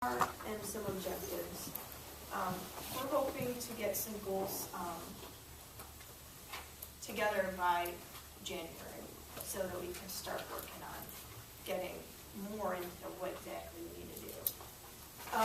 and some objectives. We're hoping to get some goals together by January so that we can start working on getting more into what exactly we need to do.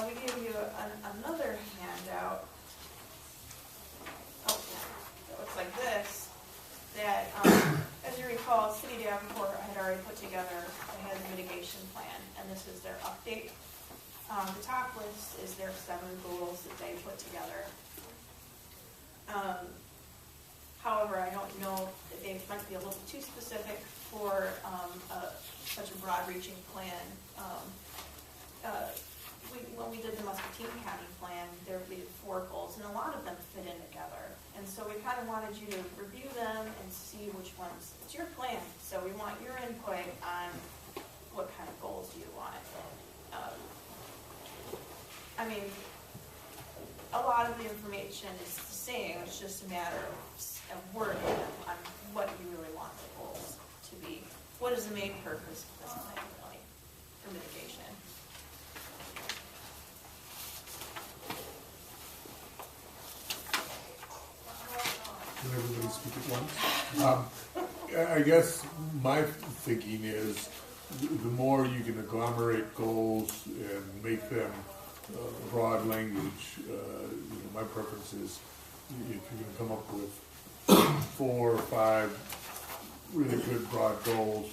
We gave you another handout. Oh, yeah, it looks like this. That, as you recall, City Davenport had already put together a hazard mitigation plan, and this is their update. The top list is their 7 goals that they put together. However, I don't know that they might be a little too specific for such a broad-reaching plan. When we did the Muscatine County plan, we did 4 goals, and a lot of them fit in together. And so we kind of wanted you to review them and see which ones. It's your plan, so we want your input on what kind of goals you want. I mean, a lot of the information is the same. It's just a matter of working on what you really want the goals to be. What is the main purpose of this plan, really, for mitigation? Can everybody speak at once? I guess my thinking is the more you can agglomerate goals and make them broad language, my preference is if you can come up with 4 or 5 really good broad goals,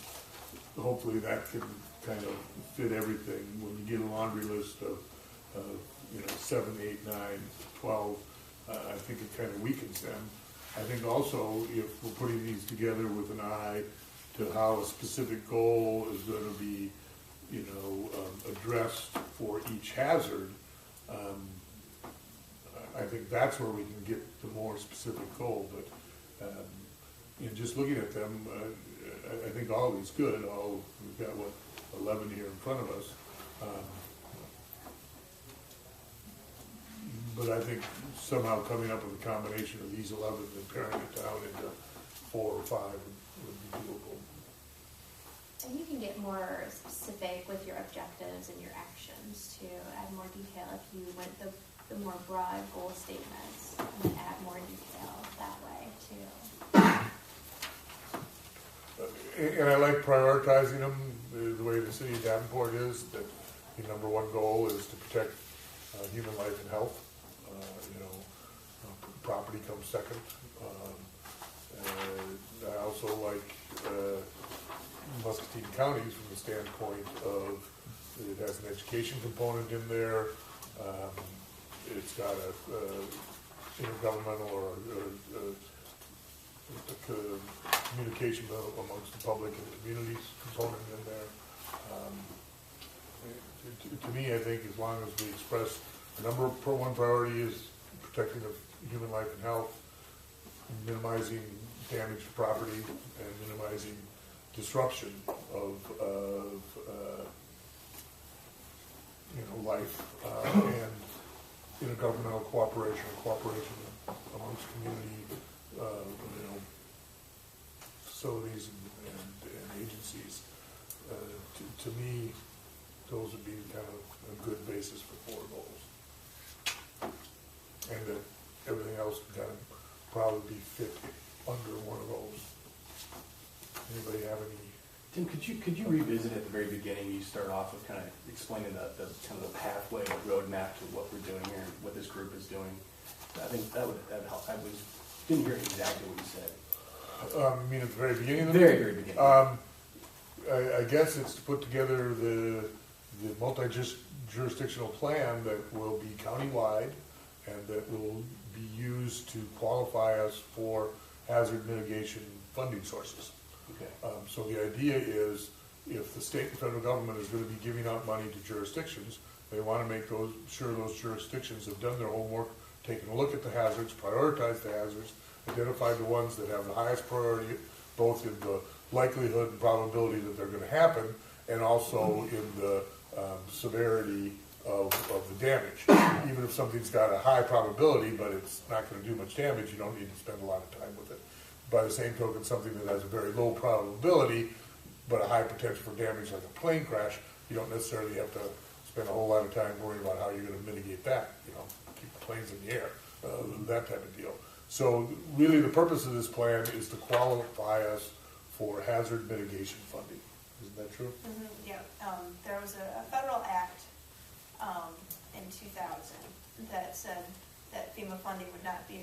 hopefully that can kind of fit everything. When you get a laundry list of 7, 8, 9, 12, I think it kind of weakens them. I think also if we're putting these together with an eye to how a specific goal is going to be, addressed for each hazard, I think that's where we can get the more specific goal. But just looking at them, I think all of these good. We've got 11 here in front of us. But I think somehow coming up with a combination of these 11 and paring it down into 4 or 5 would be doable. And you can get more specific with your objectives and your actions to add more detail if you went the more broad goal statements and then add more detail that way too. And I like prioritizing them the way the city of Davenport is, that the number 1 goal is to protect human life and health. Property comes second. I also like Muscatine counties from the standpoint of it has an education component in there. It's got a intergovernmental or communication amongst the public and communities component in there. To me, I think as long as we express the number 1 priority is protecting of human life and health, minimizing damage to property, and minimizing disruption of life, and intergovernmental cooperation amongst community, facilities and agencies. To me, those would be kind of a good basis for 4 goals. And that everything else can kind of probably be fit under one of those. Anybody have any? Tim, could you revisit at the very beginning? You start off with kind of explaining the kind of the pathway, the roadmap to what we're doing here and what this group is doing. I think that would help. Didn't hear exactly what you said. You mean at the very beginning? Very beginning. I guess it's to put together the multi-jurisdictional plan that will be countywide and that will be used to qualify us for hazard mitigation funding sources. Okay. So the idea is if the state and federal government is going to be giving out money to jurisdictions, they want to make sure those jurisdictions have done their homework, taken a look at the hazards, prioritized the hazards, identified the ones that have the highest priority, both in the likelihood and probability that they're going to happen, and also in the severity of the damage. Even if something's got a high probability, but it's not going to do much damage, you don't need to spend a lot of time with it. By the same token, something that has a very low probability, but a high potential for damage, like a plane crash, you don't necessarily have to spend a whole lot of time worrying about how you're gonna mitigate that, keep the planes in the air, that type of deal. So really, the purpose of this plan is to qualify us for hazard mitigation funding. Isn't that true? Yeah, there was a federal act in 2000 that said that FEMA funding would not be,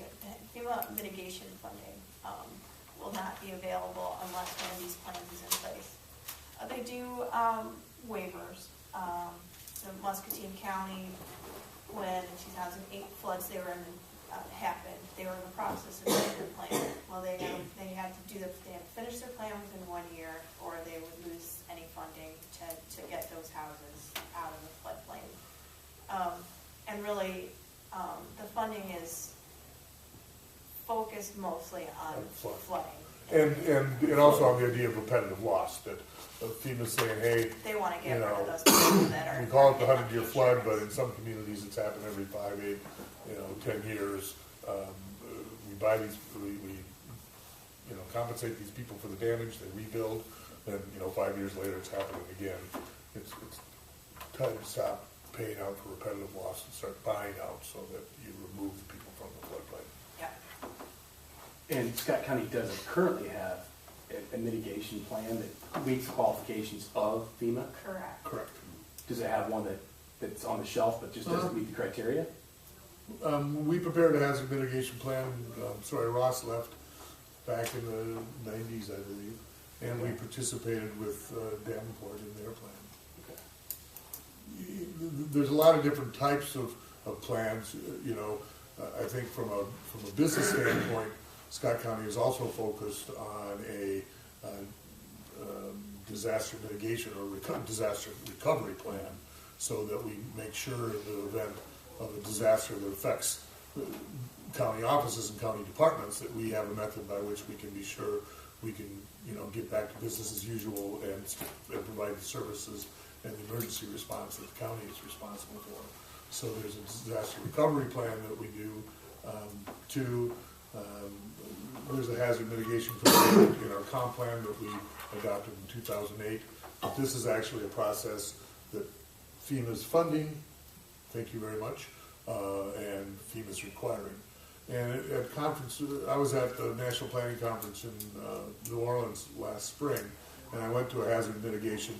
FEMA mitigation funding will not be available unless one of these plans is in place. They do waivers. So Muscatine County, when in 2008 floods happened, they were in the process of doing their plan. Well, they had to finish their plan within 1 year, or they would lose any funding to get those houses out of the floodplain. And really, the funding is focused mostly on flooding. And also on the idea of repetitive loss, that FEMA's saying, hey, They want to get rid of those people that are. we call it the 100-year flood, but in some communities it's happened every 5, 8, 10 years. We buy these, we compensate these people for the damage, they rebuild, then 5 years later it's happening again. It's time to stop paying out for repetitive loss and start buying out so that you remove the people from the floodplain. Yeah. And Scott County doesn't currently have a mitigation plan that meets the qualifications of FEMA? Correct. Does it have one that's on the shelf but just doesn't meet the criteria? We prepared a hazard mitigation plan. Ross left back in the 90s, I believe, and we participated with Davenport in their plan. Okay. There's a lot of different types of plans. I think from a business standpoint, Scott County is also focused on a disaster mitigation or disaster recovery plan, so that we make sure in the event of a disaster that affects county offices and county departments, that we have a method by which we can be sure we can, get back to business as usual and provide the services and the emergency response that the county is responsible for. So there's a disaster recovery plan that we do. There's a hazard mitigation plan in our comp plan that we adopted in 2008. But this is actually a process that FEMA's funding, thank you very much, and FEMA's requiring. And at conference, I was at the National Planning Conference in New Orleans last spring, and I went to a hazard mitigation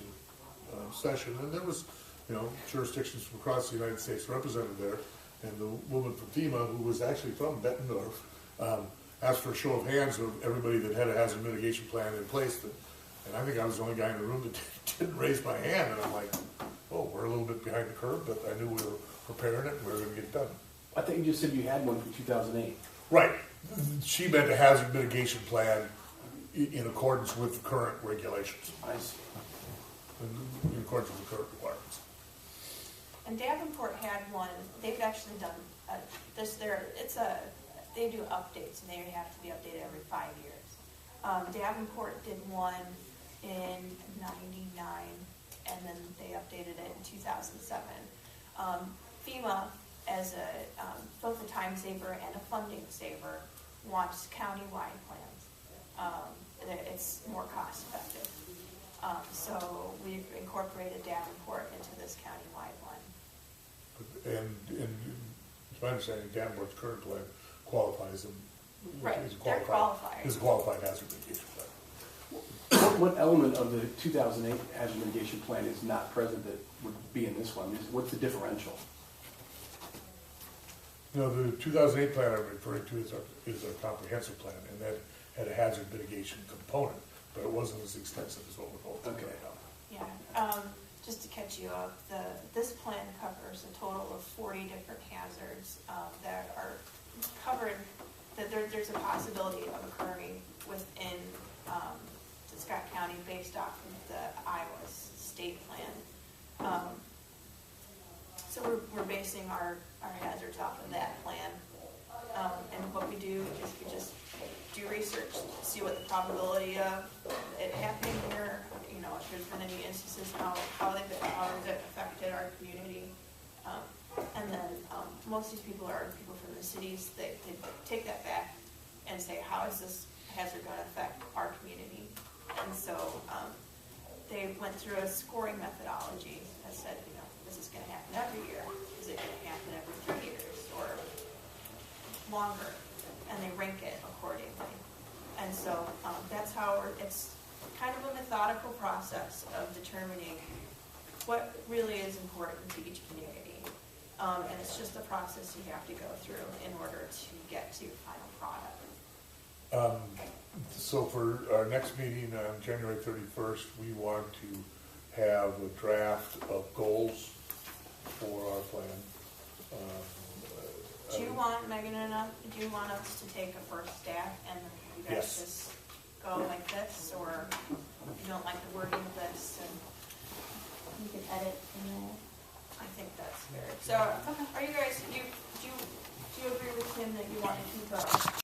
session, and there was, jurisdictions from across the United States represented there, and the woman from FEMA, who was actually from Bettendorf, asked for a show of hands of everybody that had a hazard mitigation plan in place, and I think I was the only guy in the room that didn't raise my hand, and I'm like, oh, we're a little bit behind the curve, but I knew we were preparing it, and we were going to get it done. I think you just said you had one from 2008. Right. She meant a hazard mitigation plan in accordance with the current regulations, I see. in accordance with the current requirements. And Davenport had one. They've actually done they do updates, and they have to be updated every 5 years. Davenport did one in '99, and then they updated it in 2007. FEMA, as both a time saver and a funding saver, wants countywide plans. It's more cost effective. So we've incorporated Davenport into this countywide one. And it's my understanding Davenport's current plan qualifies them. Right, Is they're qualified. Is a qualified hazard mitigation plan. What element of the 2008 hazard mitigation plan is not present that would be in this one? What's the differential? The 2008 plan I'm referring to is a comprehensive plan, and that had a hazard mitigation component, but it wasn't as extensive as what we're going through right now. Yeah, just to catch you up, this plan covers a total of 40 different hazards that are covered, that there's a possibility of occurring within Scott County based off of the Iowa state plan. So we're basing our hazards off of that plan. And what we do is we just do research, see what the probability of it happening here, if there's been any instances, how has it affected our community. And then most of these people are people from the cities. They take that back and say, how is this hazard going to affect our community? And so they went through a scoring methodology that said, this is this gonna happen every year? Is it gonna happen every 3 years or longer? And they rank it accordingly. And so that's how it's kind of a methodical process of determining what really is important to each community. And it's just a process you have to go through in order to get to your final product. So for our next meeting on January 31st, we want to have a draft of goals for our plan. Do you want, Megan and do you want us to take a first stab and you guys Yes. just go like this, or you don't like the wording of this? And You could edit in there. I think that's fair. So, are you guys, do you agree with Kim that you want to keep a